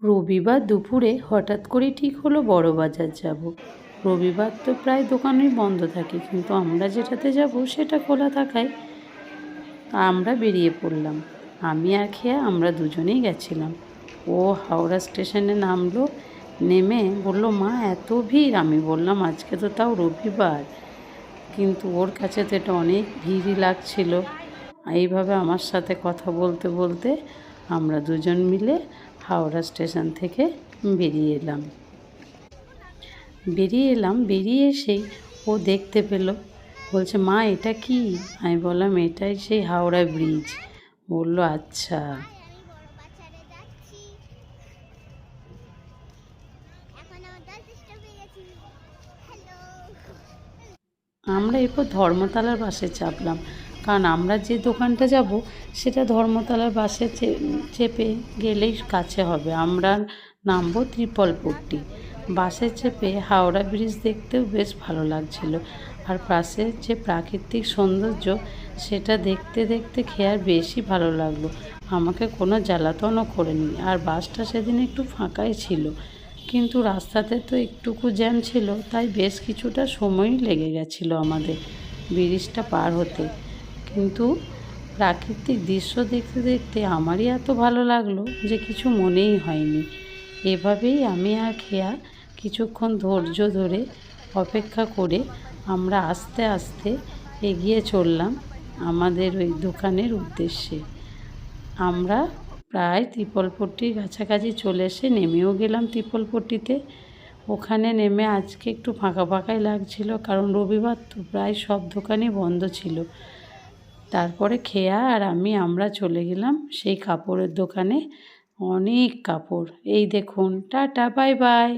রবিবার দুপুরে হঠাৎ করে ঠিক হলো বড়বাজার যাব। রবিবার তো প্রায় দোকানই বন্ধ থাকে, কিন্তু আমরা যেটাতে যাব সেটা খোলা থাকায় আমরা বেরিয়ে পড়লাম। আমি আর খেয়া আমরা দুজনেই গেছিলাম। ও হাওড়া স্টেশনে নামলো, নেমে বলল, মা এত ভিড়। আমি বললাম আজকে তো তাও রবিবার, কিন্তু ওর কাছে তো এটা অনেক ভিড়ই লাগছিল। এইভাবে আমার সাথে কথা বলতে বলতে আমরা দুজন মিলে হাওড়া স্টেশন থেকে বেরিয়ে এলাম। বেরিয়ে এসেই ও দেখতে পেল, বলছে, মা এটা কি? আমি বললাম এটাই সেই হাওড়া ব্রিজ। বলল আচ্ছা। আমরা এরপর ধর্মতলার বাসে চাপলাম, কারণ আমরা যে দোকানটা যাব সেটা ধর্মতলার বাসে চেপে গেলেই কাছে হবে। আমরা নামবো ত্রিপলপট্টি। বাসে চেপে হাওড়া ব্রিজ দেখতেও বেশ ভালো লাগছিল, আর পাশে যে প্রাকৃতিক সৌন্দর্য সেটা দেখতে দেখতে খেয়ার বেশি ভালো লাগলো। আমাকে কোনো জ্বালাতনও করেনি, আর বাসটা সেদিন একটু ফাঁকাই ছিল, কিন্তু রাস্তাতে তো একটুকু জ্যাম ছিল, তাই বেশ কিছুটা সময়ই লেগে গেছিলো আমাদের ব্রিজটা পার হতে। কিন্তু প্রাকৃতিক দৃশ্য দেখতে দেখতে আমারই এত ভালো লাগলো যে কিছু মনেই হয়নি। এভাবেই আমি আর খেয়া কিছুক্ষণ ধৈর্য ধরে অপেক্ষা করে আমরা আস্তে আস্তে এগিয়ে চললাম আমাদের ওই দোকানের উদ্দেশ্যে। আমরা প্রায় ত্রিপলপট্টির কাছাকাছি চলে এসে নেমেও গেলাম ত্রিপলপট্টিতে। ওখানে নেমে আজকে একটু ফাঁকা ফাঁকাই লাগছিল, কারণ রবিবার তো প্রায় সব দোকানই বন্ধ ছিল। তারপরে খেয়া আর আমরা চলে গেলাম সেই কাপড়ের দোকানে। অনেক কাপড়, এই দেখুন। Tata, bye bye.